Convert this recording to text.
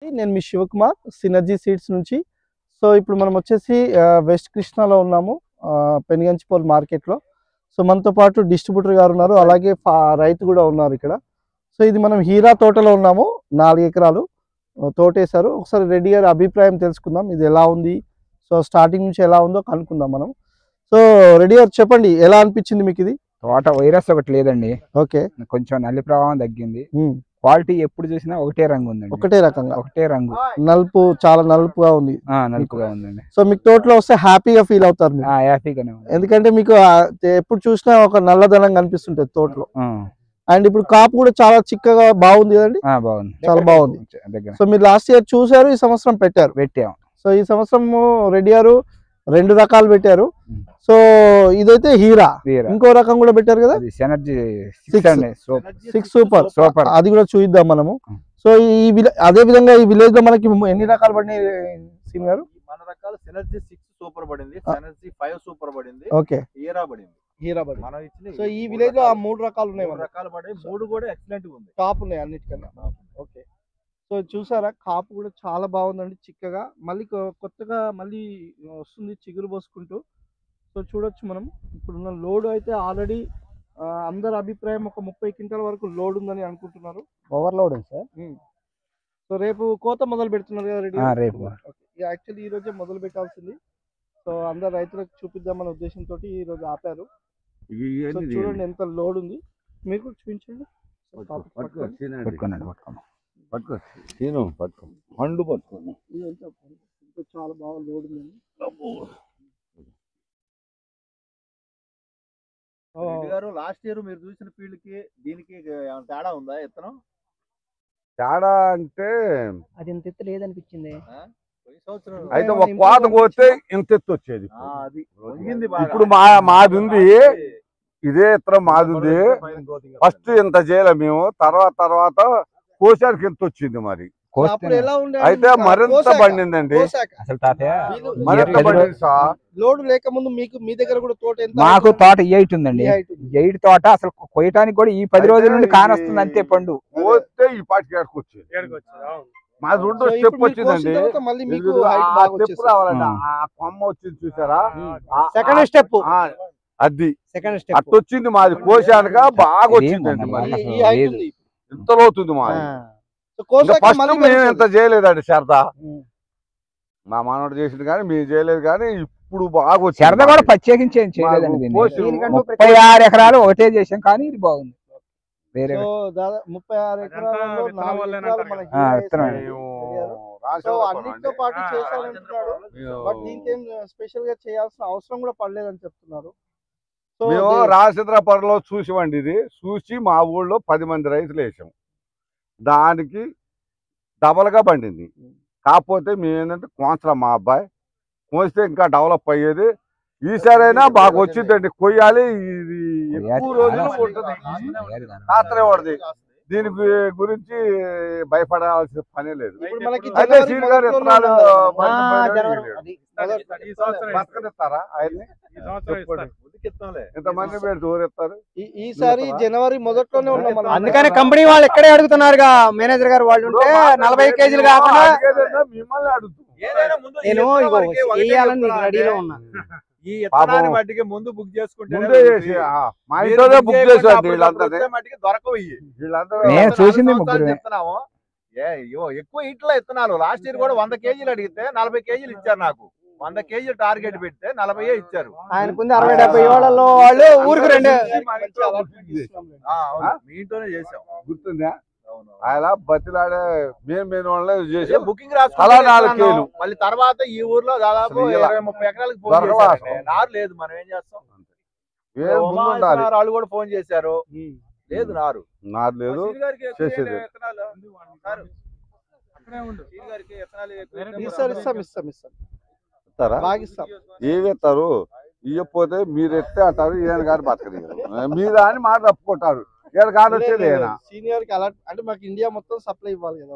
నేను మీ Shivakumar synergy seeds నుంచి. So ఇప్పుడు మనం వచ్చేసి వెస్ట్ కృష్ణాలో ఉన్నాము, పెనుగంచిప్రోలు మార్కెట్లో. సో మనతో పాటు డిస్ట్రిబ్యూటర్ గారు ఉన్నారు, అలాగే రైతు కూడా ఉన్నారు ఇక్కడ. సో ఇది మనం హీరా తోటలో ఉన్నాము, 4 ఎకరాలు తోటేశారు. ఒకసారి రెడ్డి గారి అభిప్రాయం తెలుసుకుందాం, ఇది ఎలా ఉంది, సో స్టార్టింగ్ నుంచి ఎలా ఉందో కనుక్కుందాం మనం. సో రెడ్డి గారు చెప్పండి, ఎలా అనిపించింది మీకు ఇది? తోట వైరస్ ఒకటి లేదండి, ఓకే, కొంచెం నల్లి ప్రభావం తగ్గింది. క్వాలిటీ ఎప్పుడు చూసినా ఒకటే రంగు ఉందండి, ఒకటే రకంగా, ఒకటే రంగు. నలుపు, చాలా నలుపుగా ఉంది. నలుపుగా ఉందండి. సో మీకు తోటలో వస్తే హ్యాపీగా ఫీల్ అవుతారు మీరు? హ్యాపీగానే ఉంది, ఎందుకంటే మీకు ఎప్పుడు చూసినా ఒక నల్లదనం కనిపిస్తుంటది తోటలో. అండ్ ఇప్పుడు కాపు కూడా చాలా చిక్కగా బాగుంది కదండి? బాగుంది, చాలా బాగుంది. సో మీరు లాస్ట్ ఇయర్ చూసారు, ఈ సంవత్సరం పెట్టాము. సో ఈ సంవత్సరం రెడ్డి గారు 2 రకాలు పెట్టారు. సో ఇదైతే హీరా, ఇంకో రకం కూడా పెట్టారు కదా, సినర్జీ 6 సూపర్. అది కూడా చూద్దాం మనము. సో ఈ అదే విధంగా ఈ విలేజ్ లో మనకి ఎన్ని రకాలు పడినాయి సీన్ గారు? మన రకాలు సినర్జీ 6 సూపర్ పడింది, సినర్జీ 5 సూపర్ పడింది, ఓకే, హీరా పడింది. మనం ఇచ్చిన సో ఈ విలేజ్ లో 3 రకాలు ఉన్నాయి, 3 రకాలు పడి 3 కూడా ఎక్సలెంట్ గా ఉంది, టాప్ ఉన్నాయి అన్నిటికన్నా. ఓకే, సో చూసారా, కాపు కూడా చాలా బాగుందండి, చిక్కగా. మళ్ళీ కొత్తగా మళ్ళీ వస్తుంది చిగురు పోసుకుంటూ. సో చూడొచ్చు మనం. ఇప్పుడున్న లోడ్ అయితే ఆల్రెడీ అందరి అభిప్రాయం ఒక 30 క్వింటాల వరకు లోడ్ ఉందని అనుకుంటున్నారు. ఓవర్లోడ్ ఉంది సార్. సో రేపు కోత మొదలు పెడుతున్నారు కదా రెడీ? రేపు యాక్చువల్లీ ఈ రోజే మొదలు పెట్టాల్సింది. సో అందరు రైతులకు చూపిద్దామనే ఉద్దేశంతో ఈ రోజు ఆపారు. సో చూడండి ఎంత లోడ్ ఉంది, మీకు చూపించండి. చాలా బాగా లోడ్ ఉందండి. లాస్ట్ ఇయర్ మీరు చూసిన ఫీల్డ్ కి దీనికి తేడా ఉందా? ఇత్తనం తేడా అంటే అది ఇంత ఎత్తు లేదనిపించింది. అయితే ఒక కోత పోతే ఇంత ఎత్తు వచ్చేది. ఇప్పుడు మాది ఉంది, ఇదే ఇత్తనం మాది ఉంది. ఫస్ట్ ఇంత చేయలే మేము, తర్వాత కోసానికి ఎంత వచ్చింది మరి. అయితే మరింత పండిందండి, మరింత పండింది సార్. లోడ్ లేక ముందు మీకు మీ దగ్గర కూడా తోట ఎంత? మాకు తోట 8 ఉందండి, 8 తోట. అసలు కొయ్యటానికి కూడా ఈ 10 రోజుల నుండి కానొస్తుంది అంతే. పండు పోతే ఈ పాటికి వచ్చేది. మా 2 స్టెప్ వచ్చిందండి, స్టెప్ రావాలండి. ఆ కొమ్మ వచ్చింది చూసారా, సెకండ్ స్టెప్ అది అట్ట వచ్చింది మాది. కోశానుక బాగా వచ్చిందండి, ఇంత లోతుంది మాది. ఫస్ట్ మేము ఇంత చేయలేదండి సరదా, మా మనోడు చేసింది కానీ మేము చేయలేదు. కానీ ఇప్పుడు బాగా వచ్చింది. సరదా కూడా ప్రత్యేకించి ఏం చేయలేదండి. 36 ఎకరాలు ఒకటే చేసాం, కానీ ఇది బాగుంది. వేరే 36 ఎకరాలలో 4 ఎకరాలు మనకి అన్నిటితో పాటు చేశారంటున్నాడు. బట్ దీనికేం స్పెషల్ గా చేయాల్సిన అవసరం కూడా పడలేదని చెప్తున్నారు. మేము రాజేంద్రపురంలో చూసామండి, ఇది చూసి మా ఊళ్ళో 10 మంది రైతులు వేసాం. దానికి డబల్ గా పండింది. కాకపోతే మేము ఏంటంటే కోంచరా, మా అబ్బాయి కోస్తే ఇంకా డెవలప్ అయ్యేది. ఈసారైనా బాగా వచ్చిందండి. కొయ్యాలి, ఇది ఎక్కువ రోజులు ఉంటుంది, కాత్రే పడుతుంది. దీని గురించి భయపడాల్సిన పనే లేదు. అయితే సీడ్ గారు ఇత్తనాలు బతకనిస్తారా ఆయన్ని? ఇంతమంది మీరు దూరెత్తారు. ఈసారి జనవరి మొదట్లోనే ఉన్నాం, అందుకని కంపెనీ వాళ్ళు ఇక్కడే అడుగుతున్నారుగా. మేనేజర్ గారు వాళ్ళు ఉంటే 40 కేజీలు కాకుండా మిమ్మల్ని అడుగుతాం. నేను రెడీలో ఉన్నా. ఈ ఇత్తనాన్ని మట్టికి ముందు బుక్ చేసుకుంటే మా ఇంట్లోనే బుక్ చేసాడు. వీళ్ళందరూ మట్టికి దొరకవు. నేను చూసింది ముగ్గురు ఇస్తున్నాము ఎక్కువ ఇట్లా ఇత్తనాలు. లాస్ట్ ఇయర్ కూడా 100 కేజీలు అడిగితే 40 కేజీలు ఇచ్చారు. నాకు 100 కేజీలు టార్గెట్ పెడితే 40 ఇచ్చారు. ఆయనకుంది 60-70 ఏళ్లలో వాళ్ళు ఊరికి 2 మీ ఇంట్లోనే చేసాం, గుర్తుందా? అలా బతిలాడే మేము చేసి బుకింగ్ రాసుకుని 4 కేజీలు. మళ్ళీ తర్వాత ఈ ఊర్లో దాదాపు 20-30 ఎకరాలకు ఫోన్ చేశారు. నారు లేదు, మనం ఏం చేస్తాం? వాళ్ళు కూడా ఫోన్ చేశారు, లేదు నారు లేదు చేసేది. ఏమి ఇస్తారు? ఇవ్వకపోతే మీరు ఎత్తే అంటారు, ఈయన గారు బతకదు మీద అని మాట తప్పుకుంటారు. ఇక్కడ కాదు వచ్చేది సీనియర్ కి అలా అంటే మాకు ఇండియా మొత్తం సప్లై ఇవ్వాలి కదా.